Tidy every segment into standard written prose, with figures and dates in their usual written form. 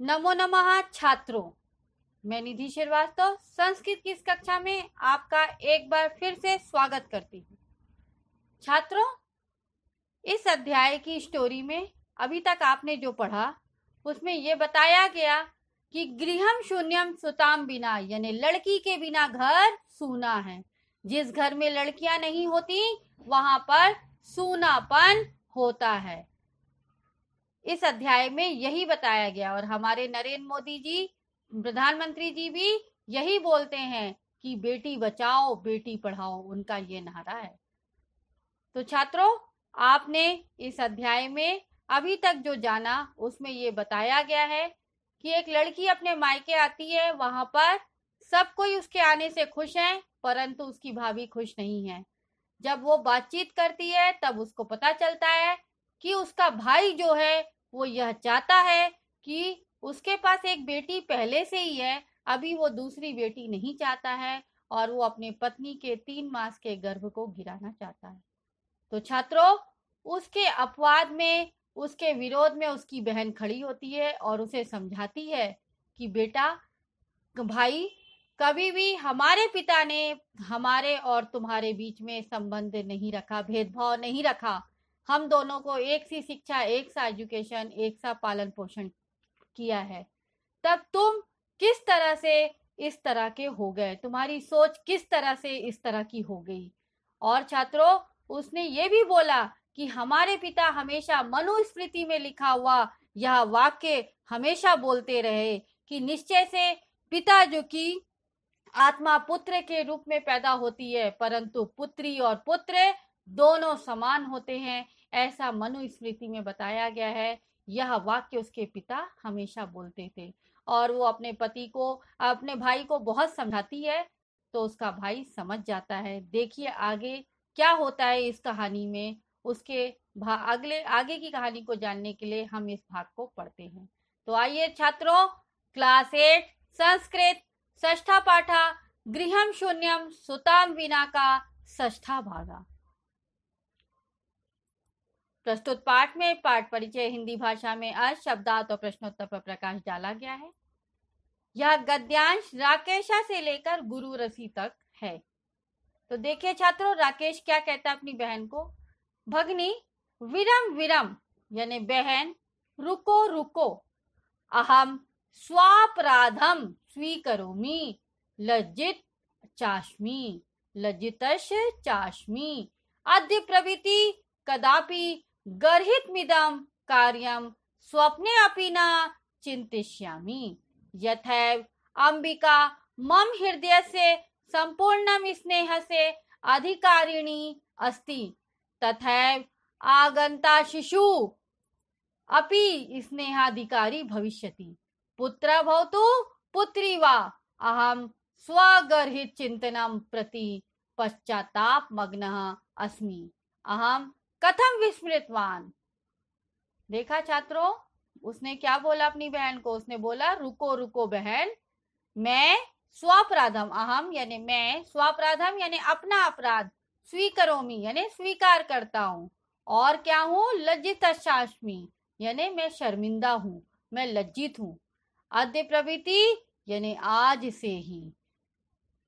नमो नमः छात्रों, मैं निधि श्रीवास्तव संस्कृत की इस कक्षा में आपका एक बार फिर से स्वागत करती हूँ। छात्रों, इस अध्याय की स्टोरी में अभी तक आपने जो पढ़ा उसमें ये बताया गया कि गृहम शून्यम सुताम बिना, यानी लड़की के बिना घर सूना है। जिस घर में लड़कियां नहीं होती वहां पर सूनापन होता है। इस अध्याय में यही बताया गया और हमारे नरेंद्र मोदी जी, प्रधानमंत्री जी भी यही बोलते हैं कि बेटी बचाओ बेटी पढ़ाओ, उनका ये नारा है। तो छात्रों, आपने इस अध्याय में अभी तक जो जाना उसमें ये बताया गया है कि एक लड़की अपने मायके आती है, वहां पर सब कोई उसके आने से खुश है, परंतु उसकी भाभी खुश नहीं है। जब वो बातचीत करती है तब उसको पता चलता है कि उसका भाई जो है वो यह चाहता है कि उसके पास एक बेटी पहले से ही है, अभी वो दूसरी बेटी नहीं चाहता है और वो अपने पत्नी के 3 मास के गर्भ को गिराना चाहता है। तो छात्रों, उसके अपवाद में, उसके विरोध में उसकी बहन खड़ी होती है और उसे समझाती है कि बेटा भाई, कभी भी हमारे पिता ने हमारे और तुम्हारे बीच में संबंध नहीं रखा, भेदभाव नहीं रखा। हम दोनों को एक सी शिक्षा, एक सा एजुकेशन, एक सा पालन पोषण किया है। तब तुम किस तरह से इस तरह के हो गए, तुम्हारी सोच किस तरह से इस तरह की हो गई। और छात्रों, उसने ये भी बोला कि हमारे पिता हमेशा मनुस्मृति में लिखा हुआ यह वाक्य हमेशा बोलते रहे कि निश्चय से पिता जो कि आत्मा पुत्र के रूप में पैदा होती है, परंतु पुत्री और पुत्र दोनों समान होते हैं, ऐसा मनुस्मृति में बताया गया है। यह वाक्य उसके पिता हमेशा बोलते थे और वो अपने पति को, अपने भाई को बहुत समझाती है तो उसका भाई समझ जाता है। देखिए आगे क्या होता है इस कहानी में। उसके आगे की कहानी को जानने के लिए हम इस भाग को पढ़ते हैं। तो आइए छात्रों, क्लास 8 संस्कृत षष्ठा पाठा गृहम शून्यम सुताम विना का षष्ठा भागा। प्रस्तुत पाठ में पाठ परिचय हिंदी भाषा में अर्थ, शब्दार्थ और प्रश्नोत्तर पर प्रकाश डाला गया है। यह गद्यांश राकेशा से लेकर गुरु रसी तक है। तो देखिए छात्रों, राकेश क्या कहता है अपनी बहन को। भगनी विरम विरम, यानी बहन रुको रुको, अहम स्वापराधम स्वीकरोमि, लज्जित चास्मि, लज्जितश चास्मि, अद्य प्रभृति कदापि गर्हितमिदं कार्यं स्वप्ने अपि न चिंतिष्यामि। यथैव अंबिका मम हृदयस्य संपूर्णं स्नेहस्य अधिकारिणी अस्ति, तथैव आगंता शिशु अपि स्नेहाधिकारी भविष्यति। पुत्र भवतु पुत्री वा, अहम स्वगर्हित चिंतनम प्रति पश्चाताप मग्नः अस्मि, अहम कथम विस्मृतवान। देखा छात्रों, उसने क्या बोला अपनी बहन को। उसने बोला रुको रुको बहन, मैं स्वापराधम, अहम यानी मैं, स्वापराधम यानी अपना अपराध, स्वीकरोमि यानी स्वीकार करता हूँ, और क्या हूँ, लज्जित शास्मी यानी मैं शर्मिंदा हूँ, मैं लज्जित हूँ। अद्य प्रभृति यानी आज से ही,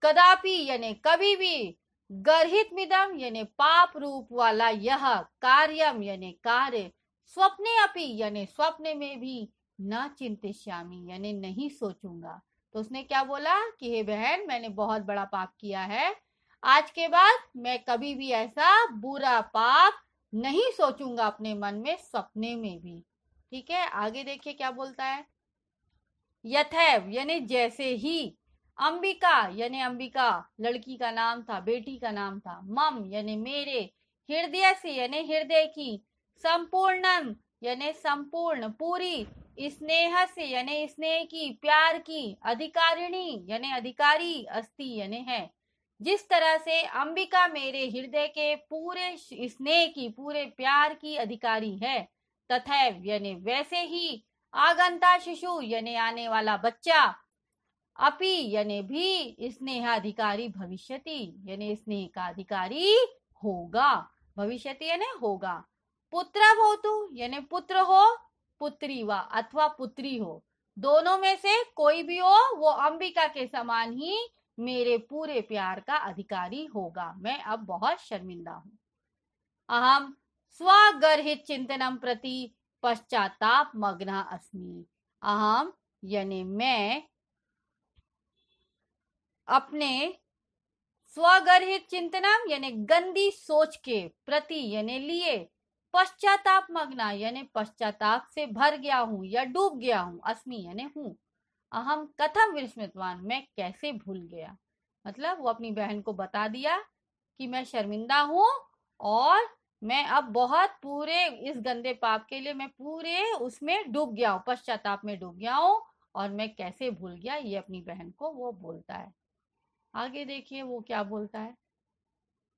कदापि यानी कभी भी, गर्हित मिदम यानी पाप रूप वाला यह, कार्यम यानी कार्य, स्वप्ने अपि यानी स्वप्न में भी, न चिंतिष्यामि यानी नहीं सोचूंगा। तो उसने क्या बोला कि हे बहन, मैंने बहुत बड़ा पाप किया है, आज के बाद मैं कभी भी ऐसा बुरा पाप नहीं सोचूंगा अपने मन में, सपने में भी। ठीक है, आगे देखिए क्या बोलता है। यथैव यानी जैसे ही, अंबिका यानी अंबिका लड़की का नाम था, बेटी का नाम था, मम यानी मेरे, हृदय से यानी हृदय की, संपूर्णम यानी संपूर्ण पूरी, स्नेह से यानी स्नेह की, प्यार की, अधिकारिणी यानी अधिकारी, अस्ति यानी है। जिस तरह से अंबिका मेरे हृदय के पूरे स्नेह की, पूरे प्यार की अधिकारी है, तथैव यानी वैसे ही, आगंता शिशु यानी आने वाला बच्चा, अपि यानी भी, स्नेहाधिकारी भविष्यति यानी स्नेह का अधिकारी होगा, भविष्यति यानी होगा। पुत्र भवतु यानी पुत्र हो, पुत्री वा अथवा पुत्री हो, दोनों में से कोई भी हो वो अंबिका के समान ही मेरे पूरे प्यार का अधिकारी होगा। मैं अब बहुत शर्मिंदा हूं। अहम स्वगर्हित चिंतनम प्रति पश्चाताप मग्न अस्मि। अहम यानी मैं अपने स्वगर्हित चिंतनम यानी गंदी सोच के प्रति यानी लिए पश्चाताप मग्ना यानी पश्चाताप से भर गया हूं या डूब गया हूं। अस्मि यानी हूं। अहम कथम विस्मृतवान मैं कैसे भूल गया। मतलब वो अपनी बहन को बता दिया कि मैं शर्मिंदा हूं और मैं अब बहुत पूरे इस गंदे पाप के लिए मैं पूरे उसमें डूब गया हूं, पश्चाताप में डूब गया हूं और मैं कैसे भूल गया, ये अपनी बहन को वो बोलता है। आगे देखिए वो क्या बोलता है।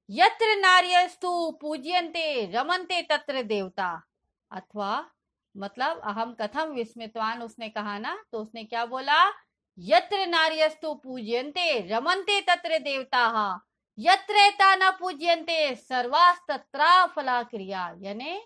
यत्र नार्यस्तु पूज्यन्ते रमन्ते तत्र देवता। अथवा मतलब अहम कथम विस्मितवान उसने कहा ना, तो उसने क्या बोला, यत्र नार्यस्तु पूज्यन्ते रमन्ते तत्र देवताः यत्रेता न पूज्यन्ते सर्वास्तत्रा फला क्रिया। यानी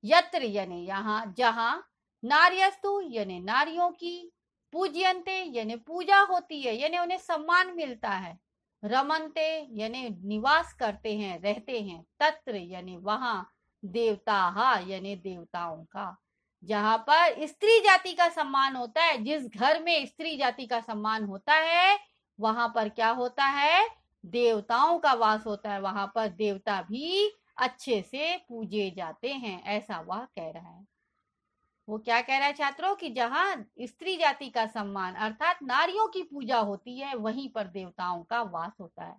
यत्र यानी यहाँ, जहाँ, नार्यस्तु यानी नारियों की, पूज्यन्ते यानी पूजा होती है यानी उन्हें सम्मान मिलता है, रमन्ते यानी निवास करते हैं रहते हैं, तत्र यानी वहां, देवता यानी देवताओं का। जहां पर स्त्री जाति का सम्मान होता है, जिस घर में स्त्री जाति का सम्मान होता है वहां पर क्या होता है, देवताओं का वास होता है, वहां पर देवता भी अच्छे से पूजे जाते हैं, ऐसा वह कह रहा है। वो क्या कह रहा है छात्रों कि जहां स्त्री जाति का सम्मान अर्थात नारियों की पूजा होती है वहीं पर देवताओं का वास होता है।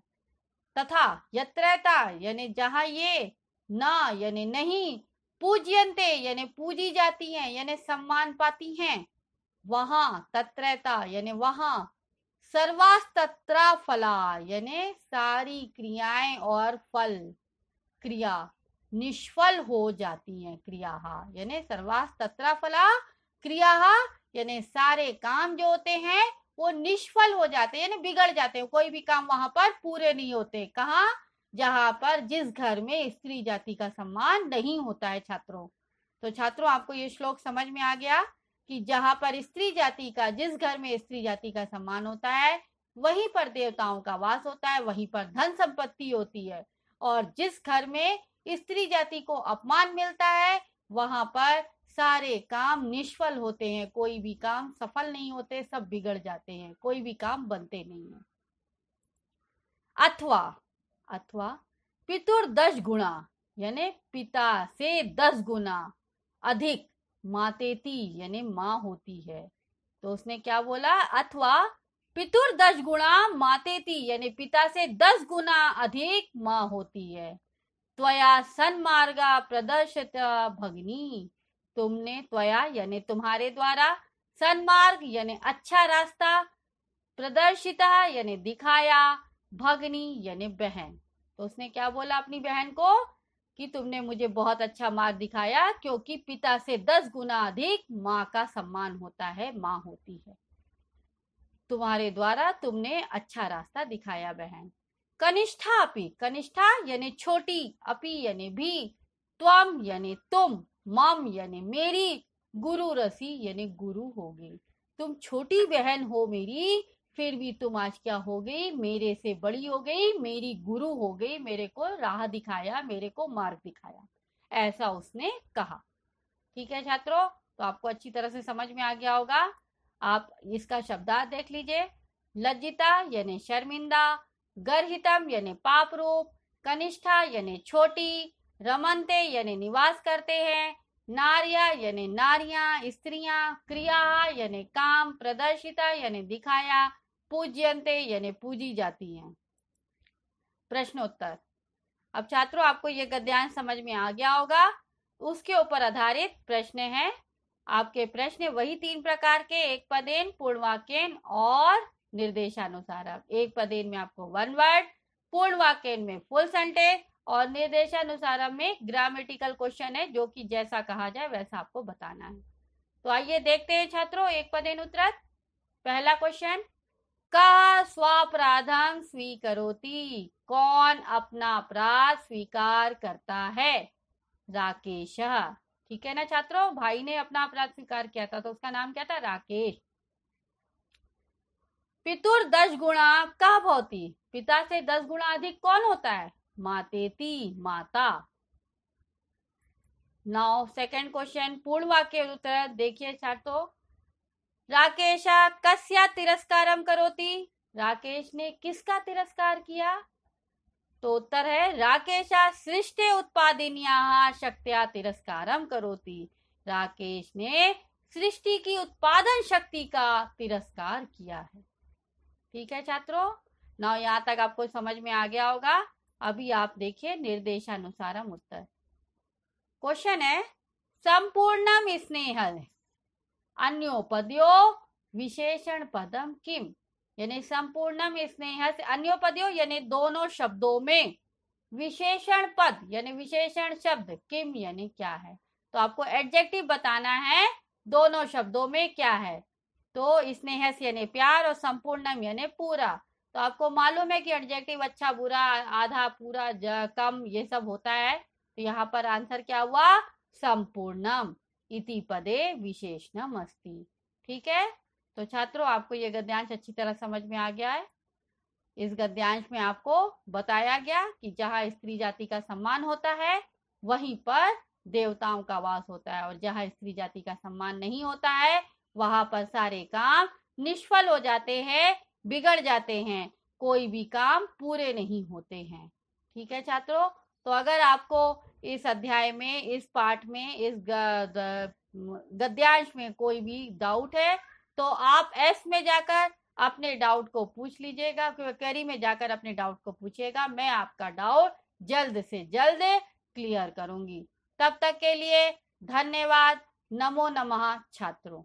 तथा यत्रैता यानी जहां ये, ना यानी नहीं, पूज्यन्ते यानी पूजी जाती हैं यानी सम्मान पाती हैं, वहां तत्रैता यानी वहां, सर्वास्तत्रा फला यानी सारी क्रियाएं और फल, क्रिया निष्फल हो जाती हैं। क्रिया यानी सर्वास्तत्रा फला क्रिया यानी सारे काम जो होते हैं वो निष्फल हो जाते हैं यानी बिगड़ जाते हैं, कोई भी काम वहां पर पूरे नहीं होते। कहाँ, जहां पर जिस घर में स्त्री जाति का सम्मान नहीं होता है छात्रों। तो छात्रों आपको ये श्लोक समझ में आ गया कि जहां पर स्त्री जाति का, जिस घर में स्त्री जाति का सम्मान होता है वहीं पर देवताओं का वास होता है, वहीं पर धन संपत्ति होती है, और जिस घर में स्त्री जाति को अपमान मिलता है वहां पर सारे काम निष्फल होते हैं, कोई भी काम सफल नहीं होते, सब बिगड़ जाते हैं, कोई भी काम बनते नहीं है। अथवा अथवा पितुर 10 गुणा यानी पिता से 10 गुना अधिक मातेती यानी माँ होती है। तो उसने क्या बोला, अथवा पितुर 10 गुणा मातेती यानी पिता से 10 गुना अधिक माँ होती है। त्वया सन्मार्गा प्रदर्शित भगिनी, तुमने, त्वया यानी तुम्हारे द्वारा, सन्मार्ग यानी अच्छा रास्ता, प्रदर्शिता यानी दिखाया, भगनी यानी बहन। तो उसने क्या बोला अपनी बहन को कि तुमने मुझे बहुत अच्छा मार्ग दिखाया, क्योंकि पिता से 10 गुना अधिक माँ का सम्मान होता है, माँ होती है, तुम्हारे द्वारा तुमने अच्छा रास्ता दिखाया बहन। कनिष्ठा अपि, कनिष्ठा यानी छोटी, अपि यानी भी, त्वम यानी तुम, मम यानी मेरी, गुरु रसी यानी गुरु हो गई। तुम छोटी बहन हो मेरी, फिर भी तुम आज क्या हो गई, मेरे से बड़ी हो गई, मेरी गुरु हो गई, मेरे को राह दिखाया, मेरे को मार्ग दिखाया, ऐसा उसने कहा। ठीक है छात्रों, तो आपको अच्छी तरह से समझ में आ गया होगा। आप इसका शब्दार्थ देख लीजिए। लज्जिता यानी शर्मिंदा, गर्हितम यानी पाप रूप, कनिष्ठा यानी छोटी, रमनते यानी निवास करते हैं, नारिया यानी नारियां स्त्रियां, क्रिया यानी काम, प्रदर्शिता यानी दिखाया, पूज्यंते यानी पूजी जाती हैं। प्रश्नोत्तर। अब छात्रों आपको ये गद्यांश समझ में आ गया होगा, उसके ऊपर आधारित प्रश्न है। आपके प्रश्न वही 3 प्रकार के, एक पदेन, पूर्ण वाक्यन और निर्देशानुसार। एक पदेन में आपको 1 वर्ड, पूर्ण वाक्यन में फुल सेंटेंस और निर्देशानुसार में ग्रामेटिकल क्वेश्चन है, जो कि जैसा कहा जाए वैसा आपको बताना है। तो आइए देखते हैं छात्रों एक पदेन उत्तर। पहला क्वेश्चन, का स्वापराधम स्वीकरोति, कौन अपना अपराध स्वीकार करता है, राकेश। ठीक है ना छात्रों। भाई ने अपना अपराध स्वीकार किया था, तो उसका नाम क्या था? राकेश। पितुर 10 गुणा का भवती, पिता से 10 गुणा अधिक कौन होता है? मातेति, माता। नाउ सेकंड क्वेश्चन, पूर्ण वाक्य उत्तर देखिए छात्रों। राकेश कस्या तिरस्कारम करोति, राकेश ने किसका तिरस्कार किया? तो उत्तर है राकेश सृष्टि उत्पादिन्याः शक्त्या तिरस्कारम करोति, राकेश ने सृष्टि की उत्पादन शक्ति का तिरस्कार किया है। ठीक है छात्रों, ना यहाँ तक आपको समझ में आ गया होगा। अभी आप देखिए निर्देशानुसारम उत्तर। क्वेश्चन है संपूर्णम स्नेह अन्योपद्यो विशेषण पदम किम, यानी संपूर्णम स्नेह से अन्योपद्यो यानी दोनों शब्दों में, विशेषण पद यानी विशेषण शब्द, किम यानी क्या है। तो आपको एडजेक्टिव बताना है दोनों शब्दों में क्या है। तो स्नेह यानी प्यार और संपूर्णम यानी पूरा। तो आपको मालूम है कि एडजेक्टिव अच्छा बुरा आधा पूरा कम ये सब होता है। तो यहाँ पर आंसर क्या हुआ? संपूर्णम इति पदे विशेषणम अस्ति। ठीक है, तो छात्रों आपको ये गद्यांश अच्छी तरह समझ में आ गया है। इस गद्यांश में आपको बताया गया कि जहां स्त्री जाति का सम्मान होता है वहीं पर देवताओं का वास होता है, और जहां स्त्री जाति का सम्मान नहीं होता है वहां पर सारे काम निष्फल हो जाते हैं, बिगड़ जाते हैं, कोई भी काम पूरे नहीं होते हैं। ठीक है छात्रों, तो अगर आपको इस अध्याय में, इस पाठ में, इस गद्यांश में कोई भी डाउट है तो आप एस में जाकर अपने डाउट को पूछ लीजिएगा, क्वेरी में जाकर अपने डाउट को पूछिएगा। मैं आपका डाउट जल्द से जल्द क्लियर करूंगी। तब तक के लिए धन्यवाद। नमो नमः छात्रों।